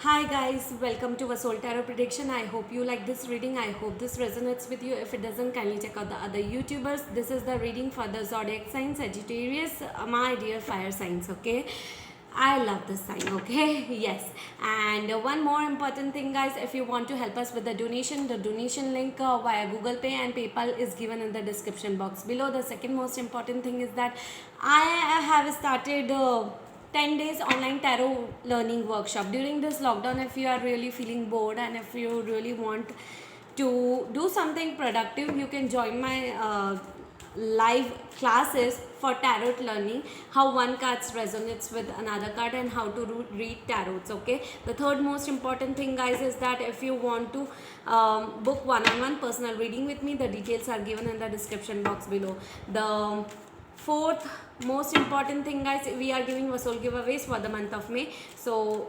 Hi guys, welcome to a Soul Tarot prediction. I hope you like this reading. I hope this resonates with you. If it doesn't, kindly check out the other YouTubers. This is the reading for the zodiac signs, Sagittarius, my dear fire signs. Okay, I love this sign. Okay, yes. And one more important thing, guys, if you want to help us with the donation link via Google Pay and PayPal is given in the description box below. The second most important thing is that I have started. 10 days online tarot learning workshop. During this lockdown, if you are really feeling bored and if you really want to do something productive, you can join my live classes for tarot learning, how one card resonates with another card and how to read tarots. Okay, the third most important thing, guys, is that if you want to book one-on-one personal reading with me, the details are given in the description box below. The fourth most important thing, guys, we are giving Vasool giveaways for the month of May. So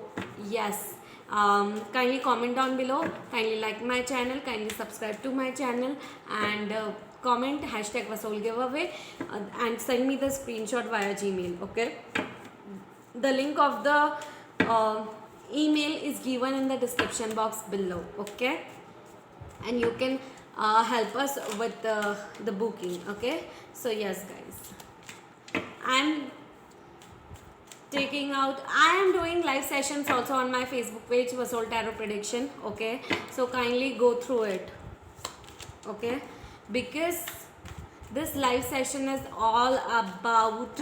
yes, kindly comment down below, kindly like my channel, kindly subscribe to my channel, and comment hashtag Vasool giveaway and send me the screenshot via Gmail. Okay, the link of the email is given in the description box below. Okay, and you can help us with the booking. Okay, so yes, guys, I'm I am doing live sessions also on my Facebook page, Vasool Tarot Prediction. Okay, so kindly go through it. Okay, because this live session is all about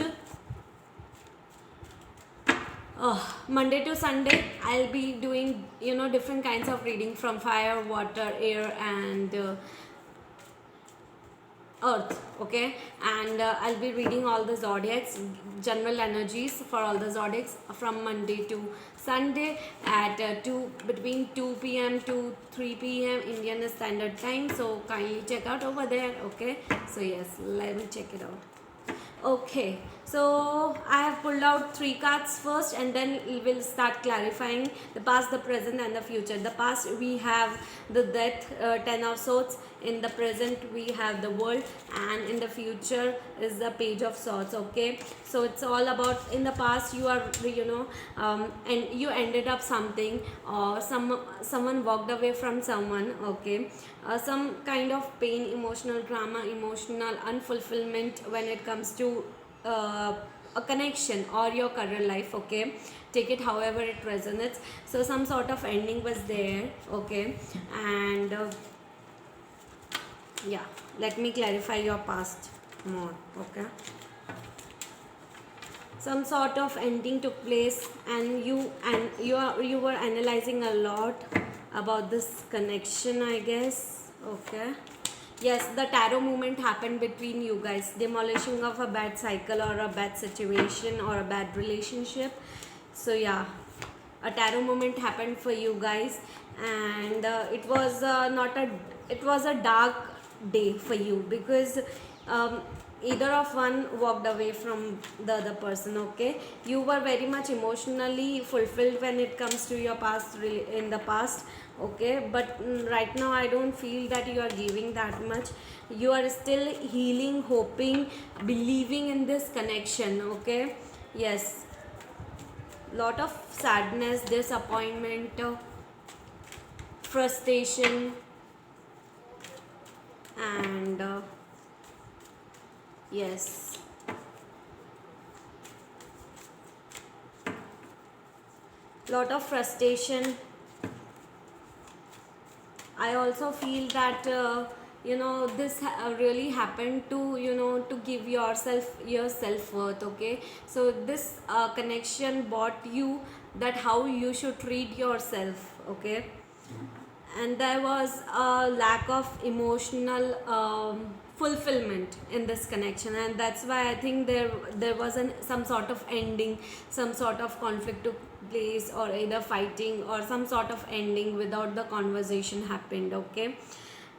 Monday to Sunday. I'll be doing different kinds of reading from fire, water, air, and earth. Okay, and I'll be reading all the zodiacs, general energies for all the zodiacs from Monday to Sunday at between 2 p.m. to 3 p.m. Indian Standard Time. So kindly check out over there. Okay, so yes, let me check it out. Okay, so I have pulled out 3 cards first, and then we will start clarifying the past, the present, and the future. The past, we have the death, 10 of swords. In the present, we have the world, and in the future is the page of swords. Okay, so it's all about in the past you are and you ended up something, or someone walked away from someone. Okay, some kind of pain, emotional drama, emotional unfulfillment when it comes to a connection or your career life. Okay, take it however it resonates. So some sort of ending was there. Okay, and yeah, let me clarify your past more. Okay, some sort of ending took place, and you were analyzing a lot about this connection, I guess. Okay, yes, the tarot movement happened between you guys, demolishing of a bad cycle or a bad situation or a bad relationship. So yeah, a tarot moment happened for you guys, and it was not a it was a dark day for you, because either of one walked away from the other person. Okay, you were very much emotionally fulfilled when it comes to your past, in the past. Okay, but right now I don't feel that you are giving that much. You are still healing, hoping, believing in this connection. Okay, yes, lot of sadness, disappointment, frustration, and yes, lot of frustration. I also feel that this really happened to to give yourself your self-worth. Okay, so this connection brought you that how you should treat yourself. Okay, and there was a lack of emotional fulfillment in this connection, and that's why I think there was some sort of ending, some sort of conflict took place, or either fighting or some sort of ending without the conversation happened. Okay,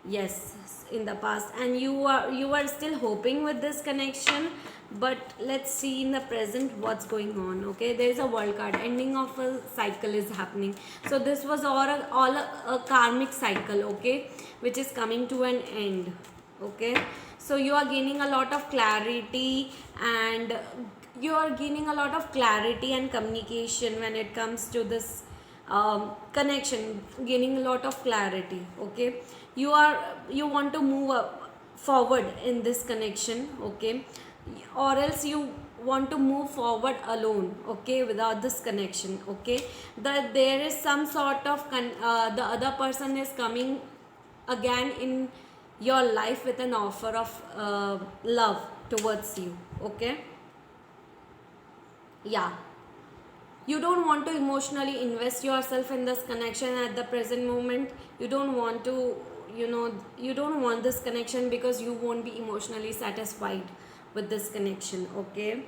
yes, in the past, and you are still hoping with this connection, but let's see in the present what's going on. Okay, there is a world card, ending of a cycle is happening. So this was all a karmic cycle. Okay, which is coming to an end. Okay, so you are gaining a lot of clarity, and you are gaining a lot of clarity and communication when it comes to this connection, gaining a lot of clarity. Okay, you want to move up, forward in this connection. Okay, or else you want to move forward alone, okay, without this connection. Okay, that there is some sort of the other person is coming again in your life with an offer of love towards you. Okay, yeah, you don't want to emotionally invest yourself in this connection at the present moment. You don't want to, you don't want this connection because you won't be emotionally satisfied with this connection. Okay,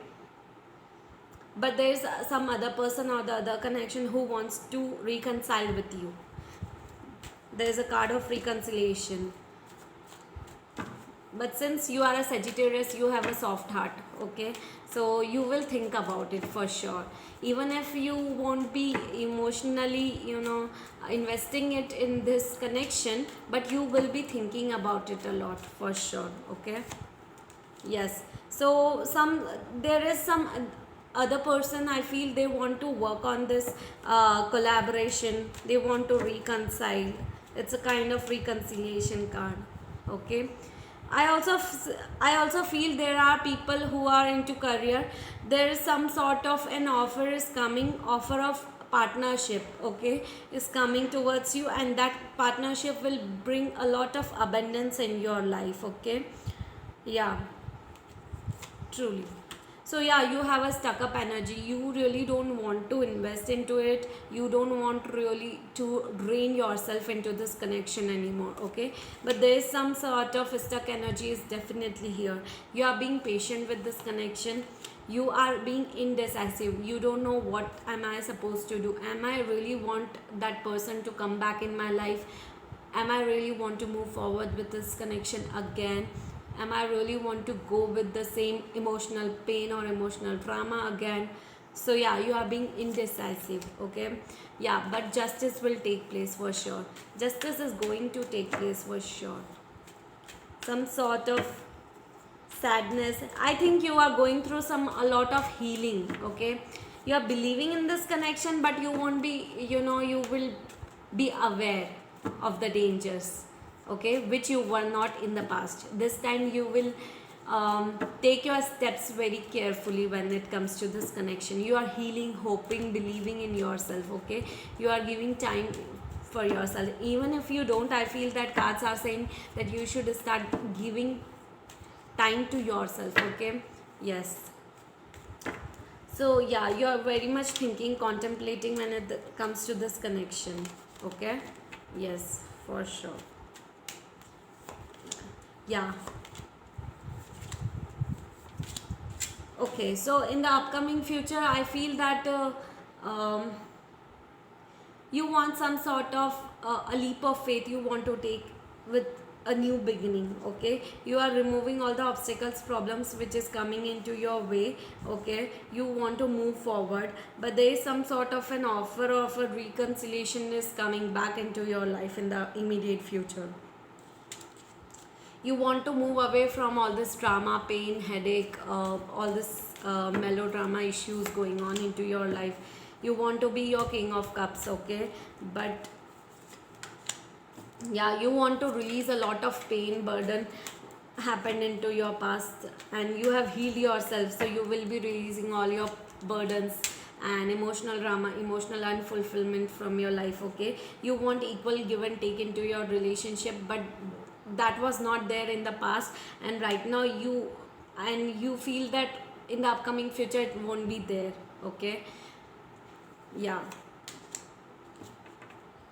but there's some other person or the other connection who wants to reconcile with you. There's a card of reconciliation, but since you are a Sagittarius, you have a soft heart. Okay, so you will think about it for sure, even if you won't be emotionally, investing it in this connection, but you will be thinking about it a lot for sure. Okay, yes, so there is some other person, I feel they want to work on this collaboration, they want to reconcile. It's a kind of reconciliation card. Okay, I also feel there are people who are into career. There is some sort of an offer is coming, offer of partnership, okay, is coming towards you, and that partnership will bring a lot of abundance in your life. Okay, yeah, truly. So yeah, you have a stuck up energy, you really don't want to invest into it, you don't want really to drain yourself into this connection anymore. Okay, but there is some sort of stuck energy is definitely here. You are being patient with this connection, you are being indecisive, you don't know what am I supposed to do. Am I really want that person to come back in my life? Am I really want to move forward with this connection again? Am I really want to go with the same emotional pain or emotional trauma again? So yeah, you are being indecisive. Okay, yeah, but justice will take place for sure. Justice is going to take place for sure. Some sort of sadness, I think you are going through a lot of healing. Okay, you are believing in this connection, but you won't be, you will be aware of the dangers, okay, which you were not in the past. This time you will take your steps very carefully when it comes to this connection. You are healing, hoping, believing in yourself. Okay, you are giving time for yourself. Even if you don't, I feel that cards are saying that you should start giving time to yourself. Okay, yes. So yeah, you are very much thinking, contemplating when it comes to this connection. Okay, yes, for sure. Yeah. Okay, so in the upcoming future, I feel that you want some sort of a leap of faith you want to take with a new beginning. Okay, you are removing all the obstacles, problems which is coming into your way. Okay, you want to move forward, but there is some sort of an offer of a reconciliation is coming back into your life in the immediate future. You want to move away from all this drama, pain, headache, all this melodrama issues going on into your life. You want to be your king of cups. Okay, but yeah, you want to release a lot of pain, burden happened into your past, and you have healed yourself, so you will be releasing all your burdens and emotional drama, emotional unfulfillment from your life. Okay, you want equal give and take into your relationship, but that was not there in the past, and right now you feel that in the upcoming future it won't be there. Okay, yeah,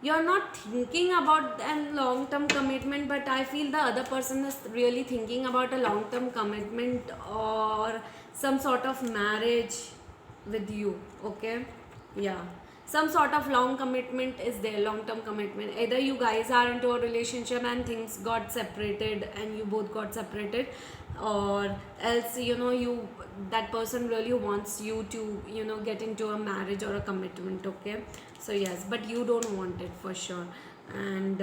you're not thinking about a long term commitment, but I feel the other person is really thinking about a long term commitment or some sort of marriage with you. Okay, yeah, some sort of long commitment is there, long term commitment. Either you guys are into a relationship and things got separated and you both got separated, or else you that person really wants you to get into a marriage or a commitment. Okay, so yes, but you don't want it for sure. And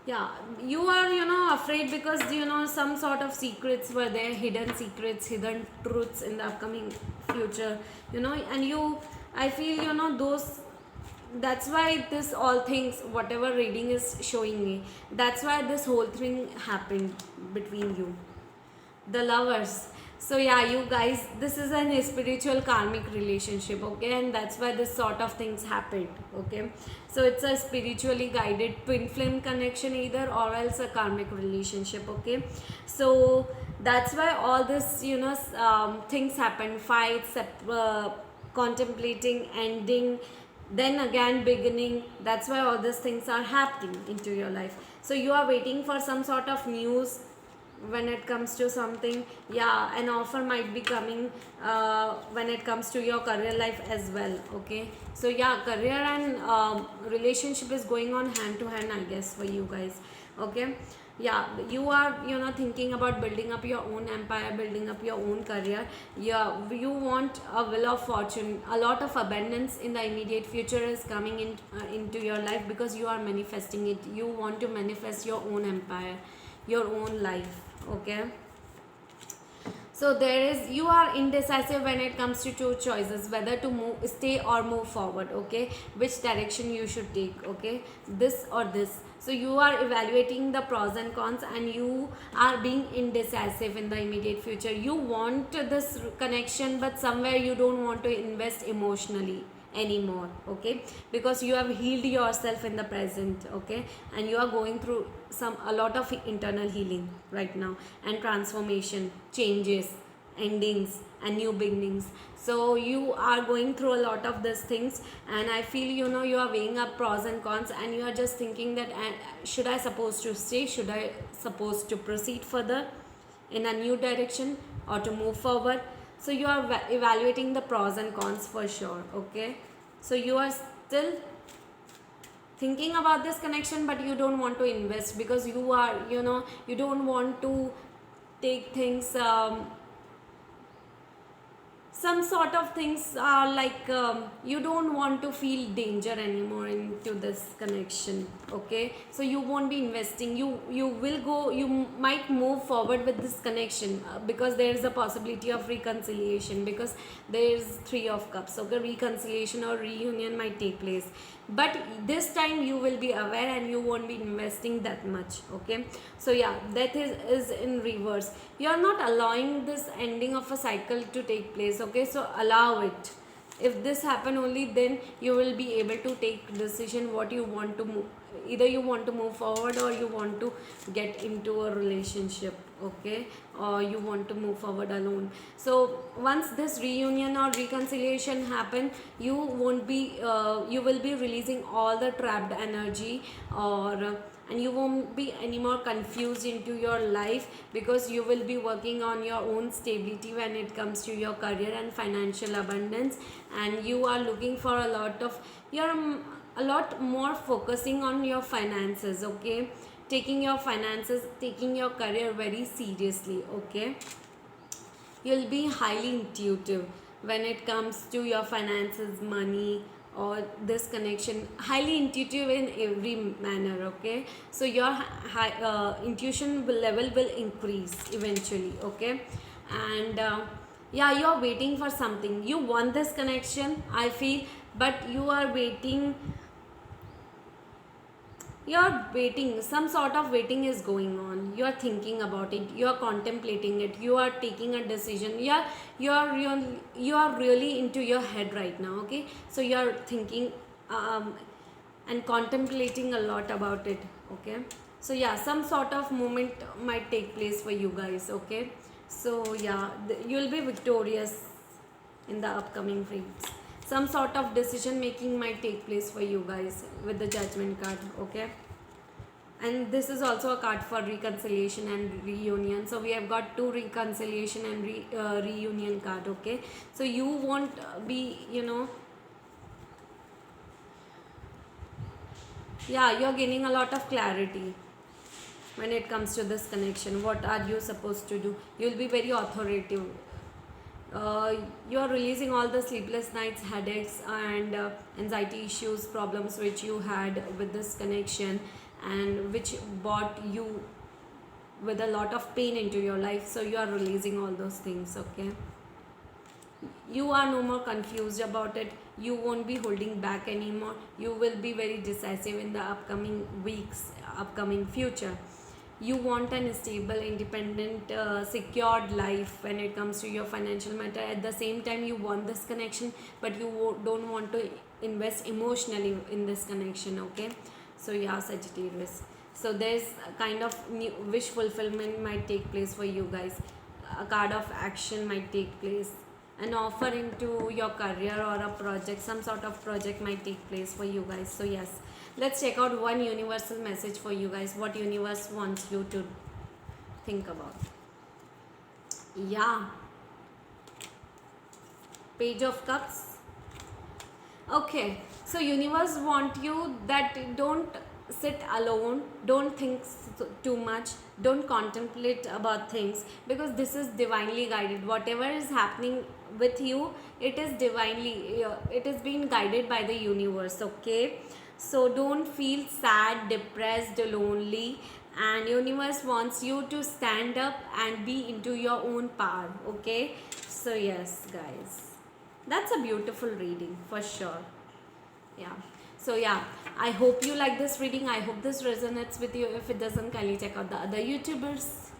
yeah, you are afraid because some sort of secrets were there, hidden secrets, hidden truths in the upcoming future. And I feel those that's why this all things, whatever reading is showing me, that's why this whole thing happened between you, the lovers. So yeah, you guys, this is an spiritual karmic relationship, okay, and that's why this sort of things happened, okay. So it's a spiritually guided twin flame connection either, or else a karmic relationship, okay. So that's why all this, things happen, fights, contemplating, ending, then again beginning. That's why all these things are happening into your life. So you are waiting for some sort of news when it comes to something. Yeah, an offer might be coming when it comes to your career life as well, okay. So yeah, career and relationship is going on hand to hand, I guess, for you guys, okay. Yeah, you are, thinking about building up your own empire, building up your own career. Yeah, you want a wheel of fortune, a lot of abundance in the immediate future is coming into your life, because you are manifesting it. You want to manifest your own empire, your own life, okay. So there is, you are indecisive when it comes to two choices, whether to move, stay or move forward, okay, which direction you should take, okay, this or this. So you are evaluating the pros and cons, and you are being indecisive in the immediate future. You want this connection, but somewhere you don't want to invest emotionally anymore, okay, because you have healed yourself in the present, okay, and you are going through a lot of internal healing right now, and transformation, changes, endings, and new beginnings. So you are going through a lot of these things, and I feel, you are weighing up pros and cons, and you are just thinking that, should I supposed to stay, should I supposed to proceed further in a new direction, or to move forward. So you are evaluating the pros and cons for sure, okay. So you are still thinking about this connection, but you don't want to invest, because you are, you don't want to take things, some sort of things are like, you don't want to feel danger anymore into this connection, okay. So you won't be investing, you will go, you might move forward with this connection, because there is a possibility of reconciliation, because there is Three of Cups, okay. Reconciliation or reunion might take place, but this time you will be aware, and you won't be investing that much, okay. So yeah, that is in reverse. You are not allowing this ending of a cycle to take place, okay. So allow it. If this happen, only then you will be able to take decision what you want to move. Either you want to move forward, or you want to get into a relationship, okay, or you want to move forward alone. So once this reunion or reconciliation happen, you won't be you will be releasing all the trapped energy, or and you won't be anymore confused into your life, because you will be working on your own stability when it comes to your career and financial abundance. And you are looking for a lot of, you're a lot more focusing on your finances, okay, taking your finances, taking your career very seriously, okay. You'll be highly intuitive when it comes to your finances, money, or this connection, highly intuitive in every manner, okay. So your intuition level will increase eventually, okay. And yeah, you are waiting for something, you want this connection, I feel, but you are waiting, you're waiting, some sort of waiting is going on, you are thinking about it, you are contemplating it, you are taking a decision, you are really into your head right now, okay. So you are thinking and contemplating a lot about it, okay. So yeah, some sort of moment might take place for you guys, okay. So yeah, you'll be victorious in the upcoming weeks. Some sort of decision making might take place for you guys with the Judgment card, okay. And this is also a card for reconciliation and reunion. So we have got two reconciliation and reunion card, okay. So you won't be, yeah, you're gaining a lot of clarity when it comes to this connection. What are you supposed to do? You'll be very authoritative. You are releasing all the sleepless nights, headaches, and anxiety issues, problems which you had with this connection, and which brought you with a lot of pain into your life. So you are releasing all those things, okay. You are no more confused about it. You won't be holding back anymore. You will be very decisive in the upcoming weeks, upcoming future. You want an stable, independent, secured life when it comes to your financial matter. At the same time, you want this connection, but you don't want to invest emotionally in this connection. Okay, so yeah, Sagittarius. So there's a kind of new wish fulfillment might take place for you guys. A card of action might take place. An offer into your career or a project, some sort of project might take place for you guys. So yes, let's check out one universal message for you guys. What universe wants you to think about. Yeah, Page of Cups. Okay, so universe want you that don't sit alone, don't think too much, don't contemplate about things, because this is divinely guided. Whatever is happening with you, it is divinely, it is being guided by the universe. Okay, so don't feel sad, depressed, lonely, and universe wants you to stand up and be into your own power. Okay, so yes guys, that's a beautiful reading for sure. Yeah, so yeah, I hope you like this reading. I hope this resonates with you. If it doesn't, kindly check out the other YouTubers.